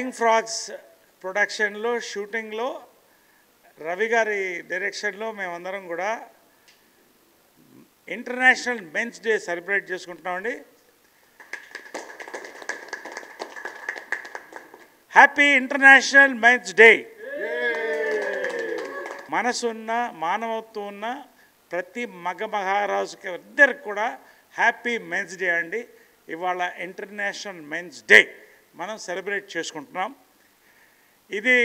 Flying frogs ప్రొడక్షన్లో షూటింగ్లో రవి గారి డైరెక్షన్లో మేమందరం కూడా ఇంటర్నేషనల్ మెన్స్ డే సెలబ్రేట్ చేసుకుంటున్నామండి. Happy international men's day. మనసున్న మానవత్వం ఉన్న ప్రతి మగ మహారాజుకి ఇద్దరికి కూడా హ్యాపీ మెన్స్ డే అండి. ఇవాళ ఇంటర్నేషనల్ మెన్స్ డే మనం సెలబ్రేట్ చేసుకుంటున్నాం. ఇది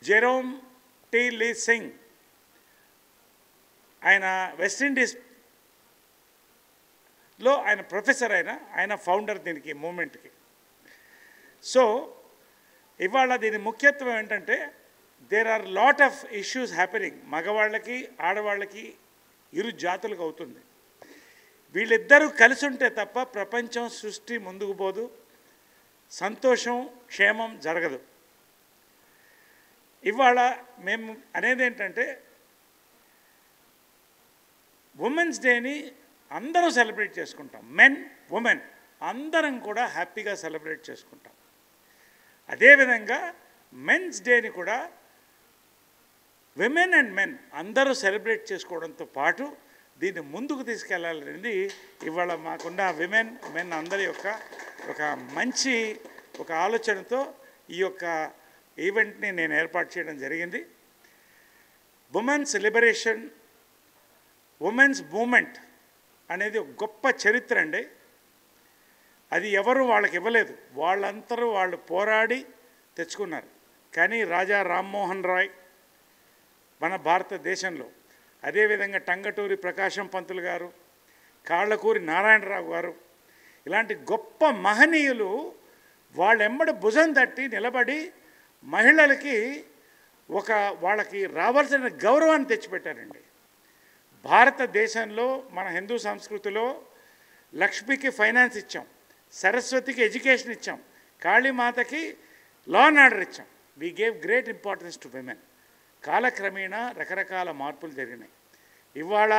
జెరోమ్ టీ లీ సింగ్, ఆయన వెస్టిండీస్లో ఆయన ప్రొఫెసర్, ఆయన ఫౌండర్ దీనికి మూమెంట్కి. సో ఇవాళ దీని ముఖ్యత్వం ఏంటంటే there are lot of issues happening. మగవాళ్ళకి ఆడవాళ్ళకి ఇరు జాతులకు అవుతుంది. వీళ్ళిద్దరూ కలిసి ఉంటే తప్ప ప్రపంచం సృష్టి ముందుకు పోదు, సంతోషం క్షేమం జరగదు. ఇవాళ మేము అనేది ఏంటంటే ఉమెన్స్ డేని అందరం సెలబ్రేట్ చేసుకుంటాం. మెన్ ఉమెన్ అందరం కూడా హ్యాపీగా సెలబ్రేట్ చేసుకుంటాం. అదేవిధంగా మెన్స్ డేని కూడా విమెన్ అండ్ మెన్ అందరూ సెలబ్రేట్ చేసుకోవడంతో పాటు దీన్ని ముందుకు తీసుకెళ్లాలనేది ఇవాళ మాకున్న విమెన్ మెన్ అందరి యొక్క ఒక మంచి ఒక ఆలోచనతో ఈ యొక్క ఈవెంట్ని నేను ఏర్పాటు చేయడం జరిగింది. ఉమెన్స్ లిబరేషన్, ఉమెన్స్ మూమెంట్ అనేది ఒక గొప్ప చరిత్ర అండి. అది ఎవరు వాళ్ళకి ఇవ్వలేదు, వాళ్ళందరూ వాళ్ళు పోరాడి తెచ్చుకున్నారు. కానీ రాజా రామ్మోహన్ రాయ్ మన భారతదేశంలో, అదేవిధంగా టంగటూరి ప్రకాశం పంతులు గారు, కాళ్ళకూరి నారాయణరావు గారు, ఇలాంటి గొప్ప మహనీయులు వాళ్ళెంబడి భుజం తట్టి నిలబడి మహిళలకి వాళ్ళకి రావాల్సిన గౌరవాన్ని తెచ్చిపెట్టారండి. భారతదేశంలో మన హిందూ సంస్కృతిలో లక్ష్మికి ఫైనాన్స్ ఇచ్చాం, సరస్వతికి ఎడ్యుకేషన్ ఇచ్చాం, కాళీమాతకి లా అండ్ ఆర్డర్ ఇచ్చాం. We gave great importance to women. కాలక్రమేణా రకరకాల మార్పులు జరిగినాయి. ఇవాళ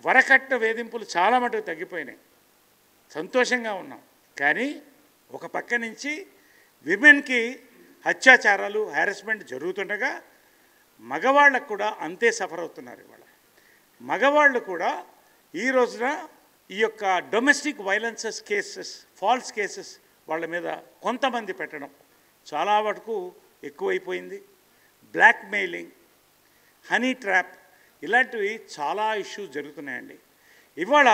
వరకట్న వేధింపులు చాలా మటుకు తగ్గిపోయినాయి, సంతోషంగా ఉన్నాం. కానీ ఒక పక్క నుంచి విమెన్కి అత్యాచారాలు హ్యారస్మెంట్ జరుగుతుండగా మగవాళ్ళకు కూడా అంతే సఫర్ అవుతున్నారు. ఇవాళ మగవాళ్ళు కూడా ఈ రోజున ఈ యొక్క domestic violences cases, false cases వాళ్ళ మీద కొంతమంది పెట్టడం చాలా వరకు ఎక్కువైపోయింది. బ్లాక్మెయిలింగ్, హనీ ట్రాప్, ఇలాంటివి చాలా ఇష్యూస్ జరుగుతున్నాయండి. ఇవాళ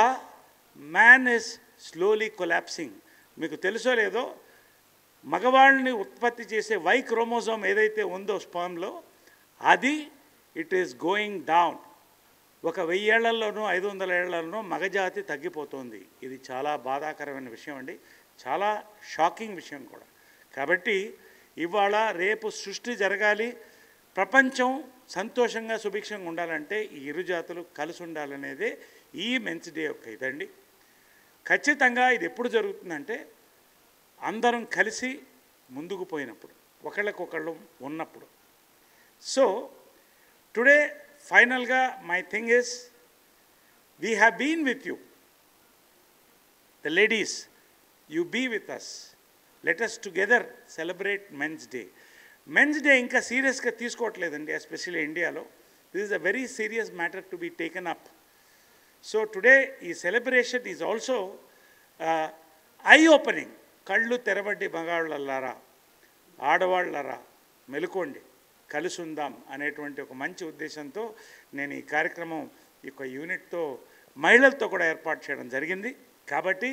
మ్యాన్ ఈజ్ స్లోలీ కొలాప్సింగ్. మీకు తెలుసో లేదో, మగవాళ్ళని ఉత్పత్తి చేసే వై క్రోమోజోమ్ ఏదైతే ఉందో స్పర్మ్లో, అది ఇట్ ఈస్ గోయింగ్ డౌన్. ఒక 1000 ఏళ్లలోనూ 500 ఏళ్లలోనూ మగజాతి తగ్గిపోతుంది. ఇది చాలా బాధాకరమైన విషయం అండి, చాలా షాకింగ్ విషయం కూడా. కాబట్టి ఇవాళ రేపు సృష్టి జరగాలి, ప్రపంచం సంతోషంగా సుభిక్షంగా ఉండాలంటే ఈ ఇరు జాతులు కలిసి ఉండాలనేదే ఈ మెన్స్ డే యొక్క ఇదండి. ఖచ్చితంగా ఇది ఎప్పుడు జరుగుతుందంటే అందరం కలిసి ముందుకు పోయినప్పుడు, ఒకళ్ళకొకళ్ళు ఉన్నప్పుడు. సో టుడే ఫైనల్గా my thing is, we have been with you, the ladies, you be with us, let us together celebrate men's day. Men's day ఇంకా సీరియస్గా తీసుకోవట్లేదండి, ఎస్పెషల్లీ ఇండియాలో. This is a very serious matter to be taken up. So today ఈ celebration is also eye opening. కళ్ళు తెరవండి మగవాళ్ళలారా, ఆడవాళ్ళరా, మెలుకోండి, కలిసి ఉందాం అనేటువంటి ఒక మంచి ఉద్దేశంతో నేను ఈ కార్యక్రమం ఈ యొక్క యూనిట్తో మహిళలతో కూడా ఏర్పాటు చేయడం జరిగింది. కాబట్టి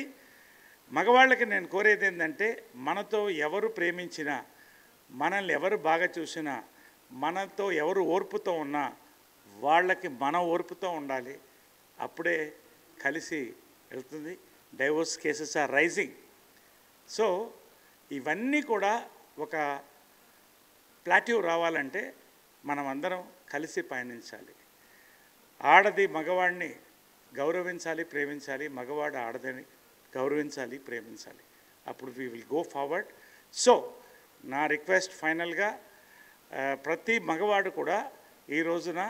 మగవాళ్ళకి నేను కోరేది ఏంటంటే, మనతో ఎవరు ప్రేమించినా, మనల్ని ఎవరు బాగా చూసినా, మనతో ఎవరు ఓర్పుతో ఉన్నా వాళ్ళకి మన ఓర్పుతో ఉండాలి. అప్పుడే కలిసి వెళ్తుంది. Divorce cases are rising. So ఇవన్నీ కూడా ఒక ప్లాట్యూ రావాలంటే మనం అందరం కలిసి పయనించాలి. ఆడది మగవాడిని గౌరవించాలి, ప్రేమించాలి, మగవాడు ఆడదని గౌరవించాలి, ప్రేమించాలి. అప్పుడు we will go forward. So నా రిక్వెస్ట్ ఫైనల్గా, ప్రతి మగవాడు కూడా ఈ రోజున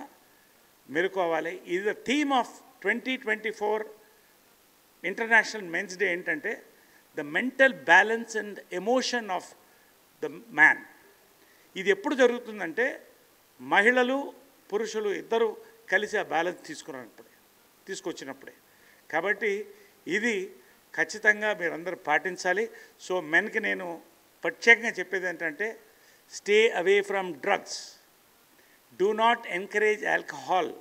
మెలుకోవాలి. ఇది the theme of 2024 international men's day. ఏంటంటే the mental balance and emotion of the man. ఇది ఎప్పుడు జరుగుతుందంటే మహిళలు పురుషులు ఇద్దరు కలిసి ఆ బ్యాలెన్స్ తీసుకొచ్చినప్పుడే. కాబట్టి ఇది ఖచ్చితంగా మీరందరూ పాటించాలి. సో మెన్కి నేను ప్రత్యేకంగా చెప్పేది ఏంటంటే, stay away from drugs, do not encourage alcohol.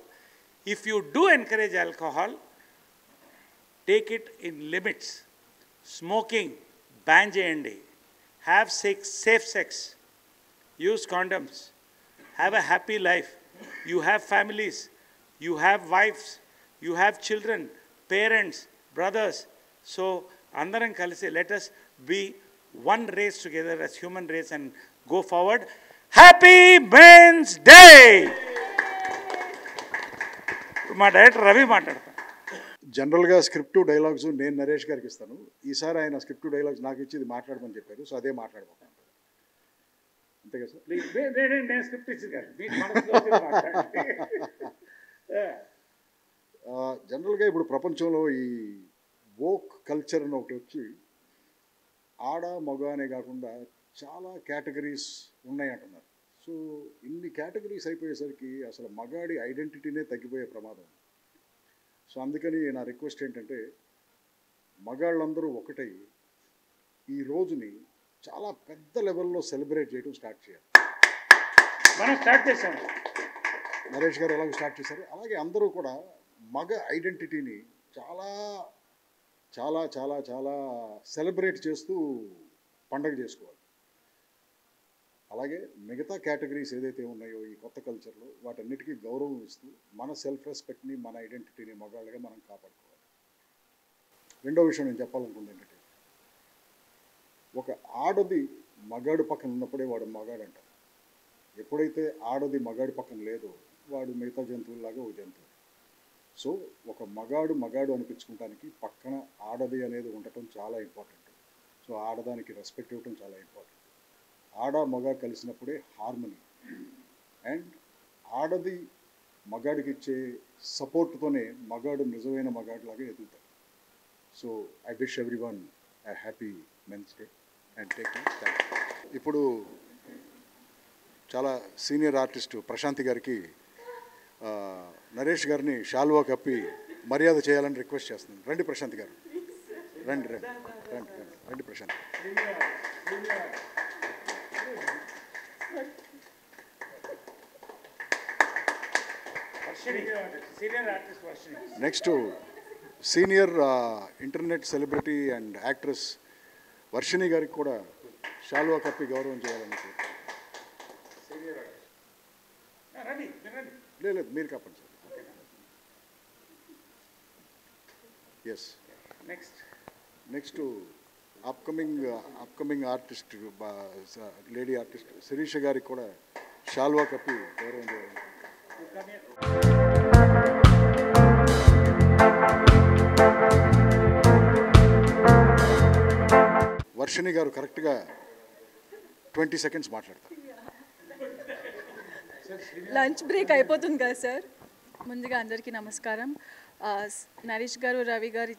If you do encourage alcohol, take it in limits. Smoking ban చేయండి. Have safe sex, use condoms, have a happy life. You have families, you have wives, you have children, parents, brothers. So andaram kalisi, let us be one race together as human race and go forward. Happy Men's Day. మా director Ravi మాట్లాడతాను. జనరల్గా script dialogues నేను నరేష్ గారికి ఇస్తాను. ఈసారి ఆయన script dialogues నాకు ఇచ్చి ఇది మాట్లాడమని చెప్పారు. సో అదే మాట్లాడబోతాను. అంతే కదా సార్? నేను స్క్రిప్ట్ ఇచ్చింది కాదు. జనరల్గా ఇప్పుడు ప్రపంచంలో ఈ వోక్ కల్చర్ అని ఒకటి వచ్చి ఆడ మగ అనే కాకుండా చాలా కేటగిరీస్ ఉన్నాయి అంటున్నారు. సో ఇన్ని కేటగిరీస్ అయిపోయేసరికి అసలు మగాడి ఐడెంటిటీనే తగ్గిపోయే ప్రమాదం. సో అందుకని నా రిక్వెస్ట్ ఏంటంటే, మగాళ్ళందరూ ఒకటై ఈ రోజుని చాలా పెద్ద లెవెల్లో సెలబ్రేట్ చేయడం స్టార్ట్ చేయాలి. మనం స్టార్ట్ చేసాము. నరేష్ గారు ఎలాగో స్టార్ట్ చేశారు, అలాగే అందరూ కూడా మగ ఐడెంటిటీని చాలా చాలా చాలా చాలా సెలబ్రేట్ చేస్తూ పండగ చేసుకోవాలి. అలాగే మిగతా కేటగిరీస్ ఏదైతే ఉన్నాయో ఈ కొత్త కల్చర్లో వాటన్నిటికీ గౌరవం ఇస్తూ మన సెల్ఫ్ రెస్పెక్ట్ని, మన ఐడెంటిటీని మగాళ్ళగా మనం కాపాడుకోవాలి. రెండో విషయం నేను చెప్పాలనుకుంది ఏంటంటే, ఒక ఆడది మగాడు పక్కన ఉన్నప్పుడే వాడు మగాడు అంటారు. ఎప్పుడైతే ఆడది మగాడి పక్కన లేదో వాడు మిగతా జంతువులాగా ఒక జంతువు. సో ఒక మగాడు అనిపించుకోవడానికి పక్కన ఆడది అనేది ఉండటం చాలా ఇంపార్టెంట్. సో ఆడదానికి రెస్పెక్ట్ ఇవ్వటం చాలా ఇంపార్టెంట్. ఆడ మగ కలిసినప్పుడే హార్మనీ. అండ్ ఆడది మగాడికి ఇచ్చే సపోర్ట్తోనే మగాడు నిజమైన మగాడిలాగా ఎదుగుతాడు. So I wish everyone a happy Men's Day and take care. ఇప్పుడు చాలా సీనియర్ ఆర్టిస్ట్ ప్రశాంతి గారికి నరేష్ గారిని షాల్వా కప్పి మర్యాద చేయాలని రిక్వెస్ట్ చేస్తున్నాను. రండి ప్రశాంతి గారు, రండి రండి రండి రండి రండి Prashanti. Next senior internet celebrity and actress Varshini గారికి కూడా షాల్వా కప్పి గౌరవం చేయాలని. లేదు మీరు కప్పండి sir. Yes, next upcoming artist lady artist Sirisha గారికి కూడా షాల్వా కప్పి గౌరవం చేయాలని. వర్షిణి గారు కరెక్ట్గా 20 సెకండ్స్ మాట్లాడతారు. లంచ్ బ్రేక్ అయిపోతుంది కదా సార్. ముందుగా అందరికీ నమస్కారం. నరేష్ గారు, రవి గారు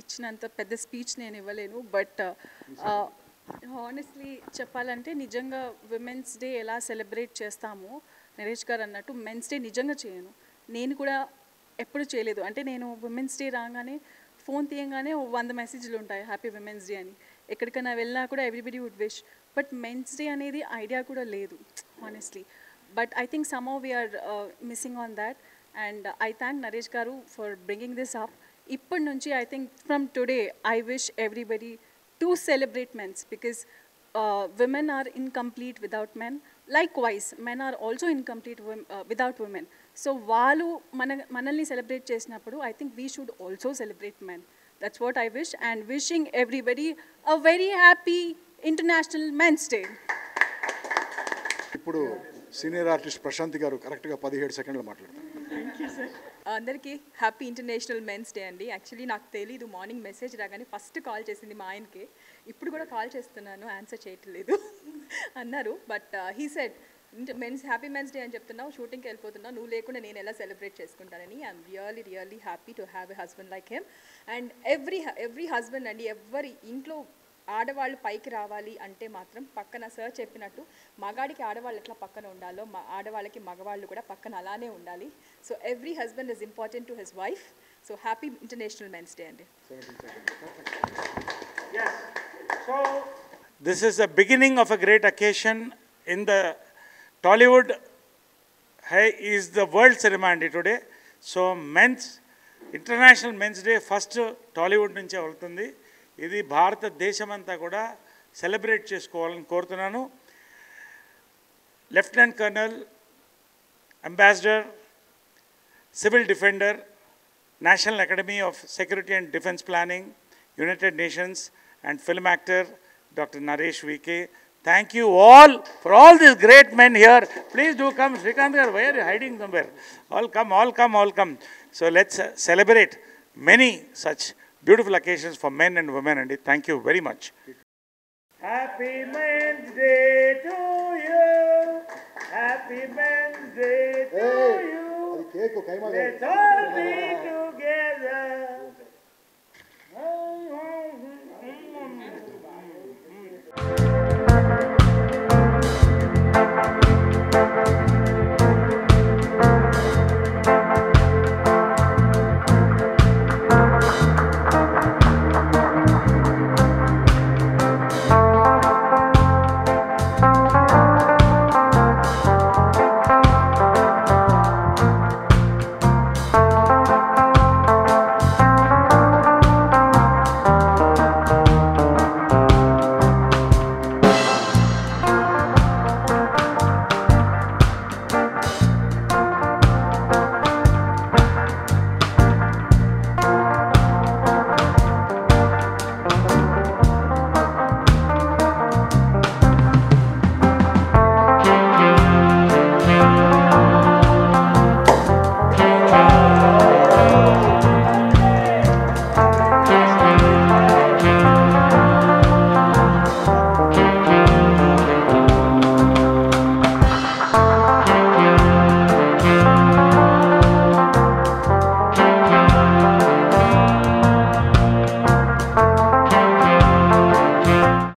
ఇచ్చినంత పెద్ద స్పీచ్ నేను ఇవ్వలేను. బట్ హానెస్ట్లీ చెప్పాలంటే నిజంగా విమెన్స్ డే ఎలా సెలబ్రేట్ చేస్తామో నరేష్ గారు అన్నట్టు మెన్స్ డే నిజంగా చేయను. నేను కూడా ఎప్పుడు చేయలేదు. అంటే నేను విమెన్స్ డే రాగానే ఫోన్ తీయంగానే 100 మెసేజ్లు ఉంటాయి హ్యాపీ విమెన్స్ డే అని. ఎక్కడికైనా వెళ్ళినా కూడా everybody would wish. But men's day అనేది ఐడియా కూడా లేదు honestly. But I think somehow we are missing on that, and I thank Naresh Garu for bringing this up. Ippadi nunchi I think from today I wish everybody to celebrate men's, because women are incomplete without men. Likewise, men are also incomplete without women. So valu manalni celebrate chesinappudu I think we should also celebrate men. That's what I wish, and wishing everybody a very happy International Men's Day. ఇప్పుడు senior artist Prashanti గారు కరెక్ట్గా 17 సెకండ్లు మాట్లాడతారు. Thank you sir. అందరికీ happy international men's day అండి. Actually నాకు తెలీదు, morning message రాగానే ఫస్ట్ కాల్ చేసింది మా ఆయనకే. ఇప్పుడు కూడా కాల్ చేస్తున్నాను, ఆన్సర్ చేయట్లేదు అన్నారు. But he said happy men's day అని చెప్తున్నావు, షూటింగ్కి వెళ్ళిపోతున్నావు, నువ్వు లేకుండా నేను ఎలా సెలబ్రేట్ చేసుకుంటానని. I'm really happy to have a husband like him. And every husband అండి, ఎవరి ఇంట్లో ఆడవాళ్ళు పైకి రావాలి అంటే మాత్రం పక్కన సార్ చెప్పినట్టు మగాడికి ఆడవాళ్ళు ఎట్లా పక్కన ఉండాలో ఆడవాళ్ళకి మగవాళ్ళు కూడా పక్కన అలానే ఉండాలి. So every husband is important to his wife. So happy international men's day అండి. Yes. So, this is the beginning of a great occasion in the Tollywood. Is the world ceremony today. So, International Men's Day first Tollywood నుంచే వెళ్తుంది. ఇది భారతదేశమంతా కూడా celebrate చేసుకోవాలని కోరుతున్నాను. Lieutenant colonel, ambassador, civil defender, national academy of security and defence planning, United Nations, and film actor Dr. Naresh VK. Thank you all for all these great men here. Please do come. Srikanth garu, why are you hiding somewhere? All come, all come, all come. So let's celebrate many such beautiful occasions for men and women. And thank you very much. Happy Men's Day to you. Happy Men's Day to you. Let's all be together.